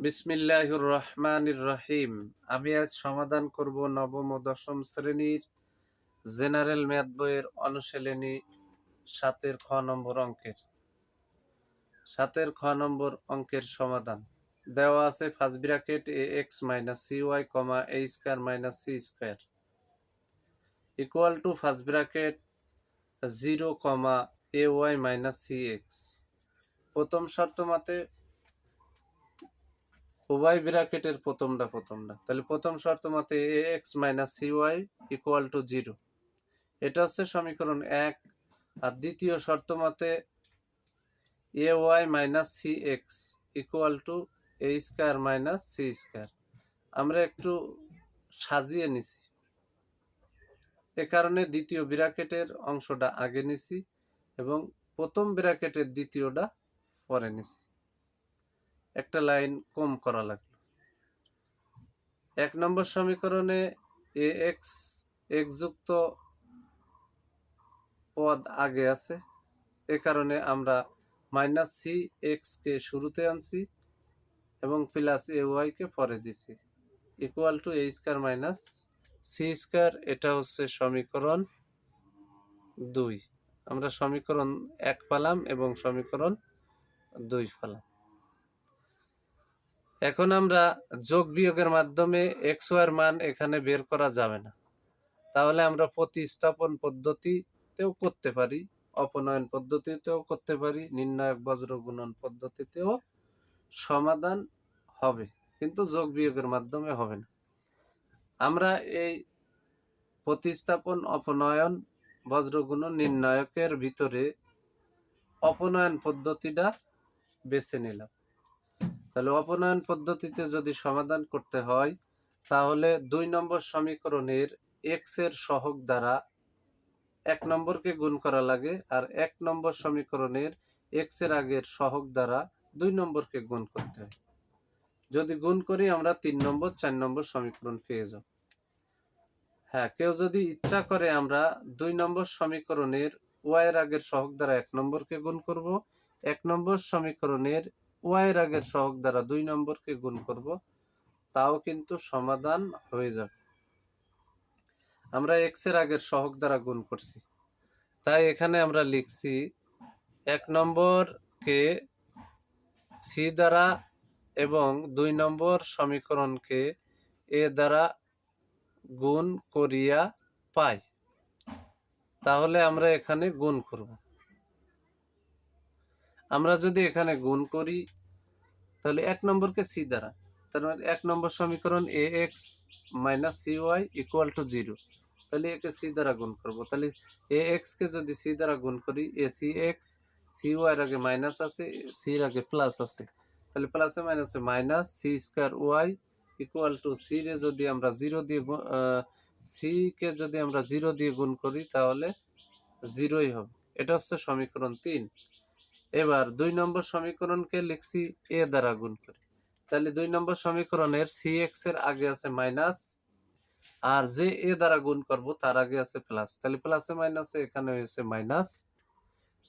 বিসমিল্লাহির রহমানির রহিম। আমি আজ সমাধান করব নবম ও দশম শ্রেণীর জেনারেল ম্যাথ বইয়ের অনুশীলনী 7-এর খ নম্বর অঙ্কের সমাধান। দেওয়া আছে first bracket ax - cy, a square - c square equal to first bracket 0, ay - cx। প্রথম শর্ত মতে উভয় ব্র্যাকেটের প্রথমটা তাহলে প্রথম শর্ত মতে ax - cy ইকুয়াল টু 0, এটা হচ্ছে সমীকরণ 1। আর দ্বিতীয় শর্ত মতে ay - cx equal to a square - c square. আমরা একটু সাজিয়ে নিছি, এ কারণে দ্বিতীয় ব্র্যাকেটের অংশটা আগে নিছি এবং প্রথম ব্র্যাকেটের দ্বিতীয়টা পরে নিছি, একটা লাইন কম করা লাগলো। 1 নম্বর সমীকরণে ax x যুক্ত পদ আগে আছে, এ কারণে আমরা -cx কে শুরুতে আনছি এবং প্লাস ay কে পরে দিছি equal to a square - c square. এটা হচ্ছে সমীকরণ 2। আমরা সমীকরণ 1 পেলাম এবং সমীকরণ 2 পেলাম। এখন আমরা যোগ বিয়োগের মাধ্যমে x y এর মান এখানে বের করা যাবে না, তাহলে আমরা প্রতিস্থাপন পদ্ধতিতেও করতে পারি, অপনয়ন পদ্ধতিতেও করতে পারি, নির্ণায়ক বজ্র গুণন পদ্ধতিতেও সমাধান হবে, কিন্তু যোগ বিয়োগের মাধ্যমে হবে না। আমরা এই প্রতিস্থাপন, অপনয়ন, বজ্র গুণন, নির্ণায়কের ভিতরে অপনয়ন পদ্ধতিটা বেছে নিলাম। তাহলে অপনয়ন পদ্ধতিতে যদি সমাধান করতে হয় তাহলে 2 নম্বর সমীকরণের x এর সহগ দ্বারা 1 নম্বরকে গুণ করা লাগে, আর 1 নম্বর সমীকরণের x এর আগের সহগ দ্বারা 2 নম্বরকে গুণ করতে হয়। যদি গুণ করি আমরা 3 নম্বর 4 নম্বর সমীকরণ পেয়ে যাব। হ্যাঁ, কেউ যদি ইচ্ছা করে আমরা 2 নম্বর সমীকরণের y এর আগের সহগ দ্বারা 1 নম্বরকে গুণ করব, 1 নম্বর সমীকরণের y এর আগের সহগ দ্বারা 2 নম্বরকে গুণ করব, তাও কিন্তু সমাধান হয়ে যাবে। আমরা x এর আগের সহগ দ্বারা গুণ করছি, তাই এখানে আমরা লিখছি 1 নম্বরকে c দ্বারা এবং 2 নম্বর সমীকরণকে a দ্বারা গুণ করিয়া পাই। তাহলে আমরা এখানে গুণ করব। আমরা যদি এখানে গুণ করি তাহলে 1 নম্বরকে c দ্বারা, তার মানে 1 নম্বর সমীকরণ ax - cy ইকুয়াল টু 0, তাহলে একে c দ্বারা গুণ করব। তাহলে ax কে যদি c দ্বারা গুণ করি acx, cy এর আগে মাইনাস আছে, c এর আগে প্লাস আছে, তাহলে প্লাসে মাইনাসে minus c square y equal to c রে যদি আমরা 0 দিয়ে c কে যদি আমরা 0 দিয়ে গুণ করি তাহলে 0ই হবে। এটা হচ্ছে সমীকরণ 3। এবার 2 নম্বর সমীকরণকে লিখছি a দ্বারা গুণ করে, তাহলে 2 নম্বর সমীকরণের cx এর আগে আছে মাইনাস, আর যে a দ্বারা গুণ করব তার আগে আছে প্লাস, তাহলে প্লাসে মাইনাসে এখানে হয়েছে মাইনাস,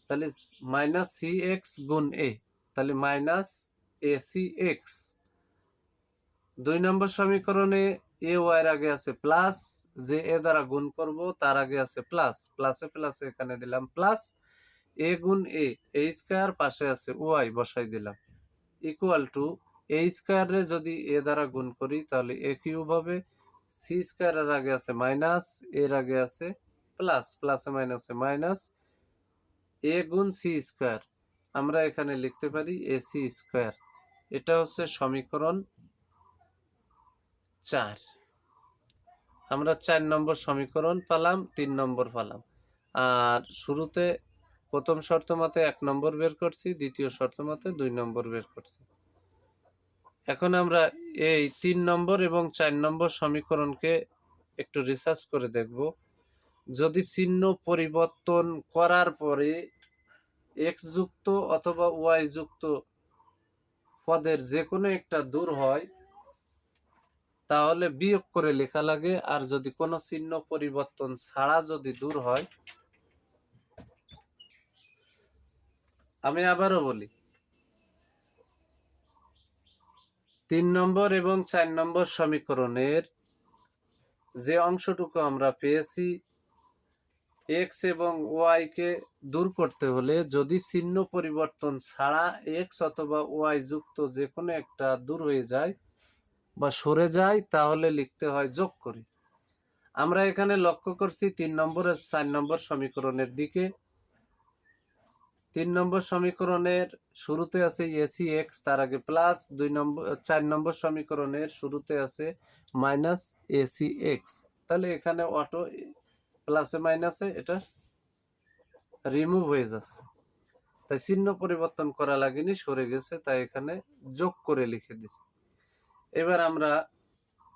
তাহলে মাইনাস cx গুণ a, তাহলে মাইনাস acx। 2 নম্বর সমীকরণে a y এর আগে আছে প্লাস, যে a দ্বারা গুণ করব তার আগে আছে প্লাস, প্লাসে প্লাসে এখানে দিলাম প্লাস, a গুণ a স্কয়ার, পাশে আছে y বসাই দিলাম ইকুয়াল টু a স্কয়ার রে যদি a দ্বারা গুণ করি তাহলে a কিউব হবে, c স্কয়ার এর আগে আছে মাইনাস, এর আগে আছে প্লাস, প্লাসে মাইনাসে মাইনাস, a গুণ c স্কয়ার, আমরা এখানে লিখতে পারি ac স্কয়ার। এটা হচ্ছে সমীকরণ 4। আমরা 4 নম্বর সমীকরণ পেলাম, 3 নম্বর পেলাম। আর শুরুতে প্রথম শর্ত মতে 1 নম্বর বের করছি, দ্বিতীয় শর্ত মতে 2 নম্বর বের করছি। এখন আমরা এই 3 নম্বর এবং 4 নম্বর সমীকরণকে একটু রিসার্চ করে দেখব। যদি চিহ্ন পরিবর্তন করার পরে x যুক্ত অথবা y যুক্ত পদের যে কোনো একটা দূর হয় তাহলে বিয়োগ করে লেখা লাগে, আর যদি কোনো চিহ্ন পরিবর্তন ছাড়া যদি দূর হয়, আমি আবারও বলি, 3 নম্বর এবং 4 নম্বর সমীকরণের যে অংশটুকু আমরা পেয়েছি, এক্স এবং ওয়াই কে দূর করতে হলে যদি চিহ্ন পরিবর্তন ছাড়া এক্স অথবা ওয়াই যুক্ত যে কোনো একটা দূর হয়ে যায় বা সরে যায়, তাহলে লিখতে হয় যোগ করে। আমরা এখানে লক্ষ্য করছি 3 নম্বর আর 4 নম্বর সমীকরণের দিকে। 3 নম্বর সমীকরণের শুরুতে আছে এসি এক্স, তার আগে প্লাস। 4 নম্বর সমীকরণের শুরুতে আছে মাইনাস এসি এক্স। তাহলে এখানে অটো প্লাসে মাইনাসে এটা রিমুভ হয়ে যাচ্ছে, তাই চিহ্ন পরিবর্তন করা লাগেনি, সরে গেছে, তাই এখানে যোগ করে লিখে দিচ্ছি। এবার আমরা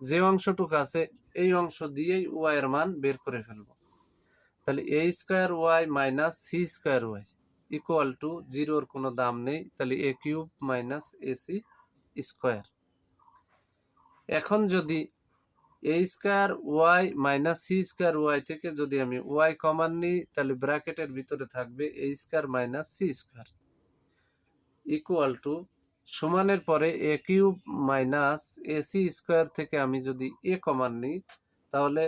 যে অংশটুকু আছে এই অংশ দিয়েই ওয়াই এর মান বের করে ফেলবো। তাহলে a square y minus c square y equal to জিরোর কোনো দাম নেই, তাহলে a cube minus ac square. এখন যদি a square y minus c square y থেকে যদি আমি ওয়াই কমান নিই, তাহলে ব্র্যাকেটের ভিতরে থাকবে a square minus c square equal to সমানের পরে a cube minus ac square থেকে আমি যদি এ কমান নিই, তাহলে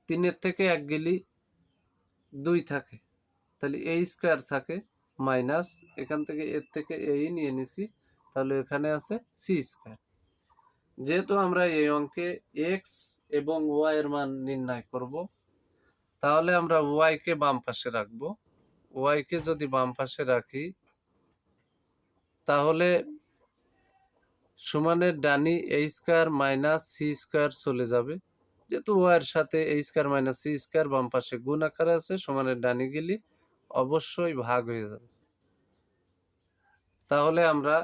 3 থেকে 1 গেলি 2 থাকে, তাহলে এ স্কোয়ার থাকে মাইনাস, এখান থেকে এর থেকে এই নিয়ে নিছি, তাহলে এখানে আছে সি স্কোয়ার। যেহেতু আমরা এই অঙ্কে এক্স এবং ওয়াই এর মান নির্ণয় করব, তাহলে আমরা ওয়াই কে বাম পাশে রাখবো। ওয়াই কে যদি বাম পাশে রাখি, তাহলে সমানের ডানি এ স্কোয়ার মাইনাস সি স্কোয়ার চলে যাবে। যেহেতু ওয়াই এর সাথে এ স্কোয়ার মাইনাস সি স্কোয়ার বাম পাশে গুণ আকারে আছে, সমানের ডানি গেলে অবশ্যই ভাগ হয়ে যাবে। তাহলে আমরা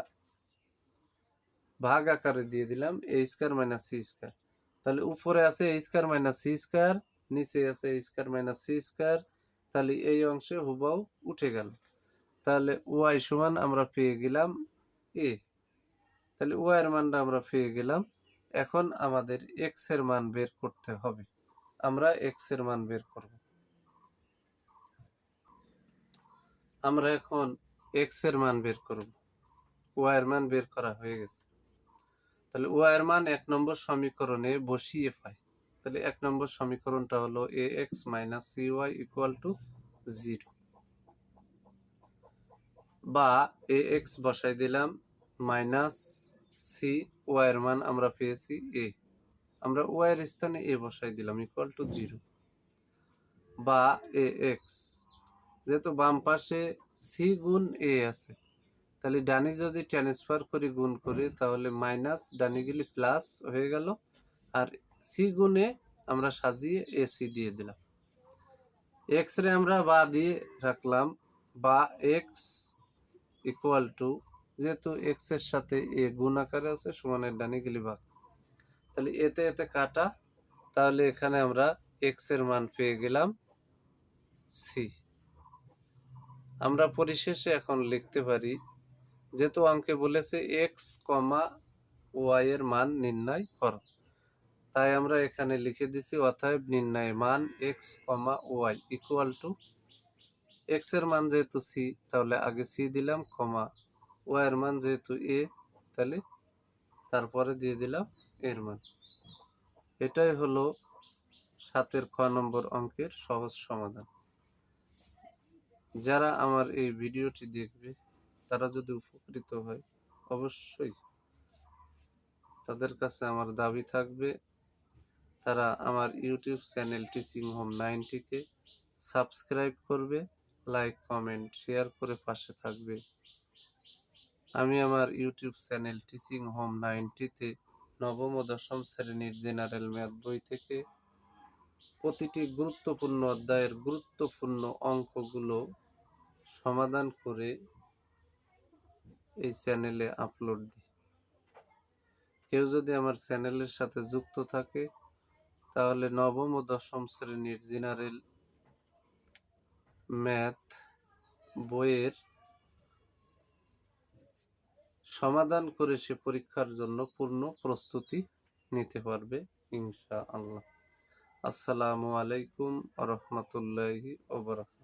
ভাগ আকারে দিয়ে দিলাম এ স্কোয়ার মাইনাস সি স্কোয়ার। তাহলে উপরে আছে এ স্কোয়ার মাইনাস সি স্কোয়ার, নিচে আছে এ স্কোয়ার মাইনাস সি স্কোয়ার, তাহলে এই অংশে হুবাও উঠে গেল। তাহলে ওয়াই সমান আমরা পেয়ে গেলাম এ। তাহলে ওয়াই এর মানটা আমরা পেয়ে গেলাম। এখন আমাদের এক্স এর মান বের করতে হবে। আমরা এক্স এর মান বের করব। আমরা এখন এক্স এর মান বের করব। ওয়াই এর মান বের করা হয়ে গেছে। তাহলে ওয়াই এর মান 1 নম্বর সমীকরণে বসিয়ে পাই। তাহলে 1 নম্বর সমীকরণটা হলো a x minus c y equal to 0, বা এ এক্স বসাই দিলাম মাইনাস সি, ওয়াই এর মান আমরা পেয়েছি এ, আমরা ওয়াই এর স্থানে এ বসাই দিলাম ইকুয়াল টু 0, বা এ এক্স, যেহেতু বাম পাশে সি গুণ এ আছে, তাহলে ডানি যদি ট্রান্সফার করে গুণ করে, তাহলে মাইনাস ডানি গেলে প্লাস হয়ে গেল, আর সি গুণে আমরা সাজিয়ে এসি দিয়ে দিলাম। এক্স রে আমরা বা দিয়ে রাখলাম, বা এক্স ইকুয়াল টু, যেহেতু এক্স এর সাথে এ গুণ আকারে আছে, সমানের ডানি গেলে ভাগ, তাহলে এতে এতে কাটা, তাহলে এখানে আমরা এক্স এর মান পেয়ে গেলাম সি। আমরা পরিশেষে এখন লিখতে পারি, যেহেতু অঙ্কে বলেছে এক্স কমা ওয়াই এর মান নির্ণয় করো, তাই আমরা এখানে লিখে দিছি অতএব নির্ণয় মান x comma y equal to, x এর মান যেহেতু সি, তাহলে আগে সি দিলাম, কমা ওয়াই এর মান যেহেতু এ, তাহলে তারপরে দিয়ে দিলাম এর মান। এটাই হলো 7 খ নম্বর অঙ্কের সহজ সমাধান। যারা আমার এই ভিডিওটি দেখবে, তারা যদি উপকৃত হয়, অবশ্যই তাদের কাছে আমার দাবি থাকবে, তারা আমার ইউটিউব চ্যানেল টিচিং হোম 90-কে সাবস্ক্রাইব করবে, লাইক কমেন্ট শেয়ার করে পাশে থাকবে। আমি আমার ইউটিউব চ্যানেল টিচিং হোম 90-তে নবম ও দশম শ্রেণীর জেনারেল ম্যাথ বই থেকে প্রতিটি গুরুত্বপূর্ণ অধ্যায়ের গুরুত্বপূর্ণ অঙ্কগুলো সমাধান করে এই চ্যানেলে আপলোড দিই। কেউ যদি আমার চ্যানেলের সাথে যুক্ত থাকে, তাহলে নবম ও দশম শ্রেণীর জেনারেল ম্যাথ বইয়ের সমাধান করে সে পরীক্ষার জন্য পূর্ণ প্রস্তুতি নিতে পারবে ইনশাআল্লাহ। আসসালামু আলাইকুম ওয়া রাহমাতুল্লাহি ওয়া বারাকাতুহু।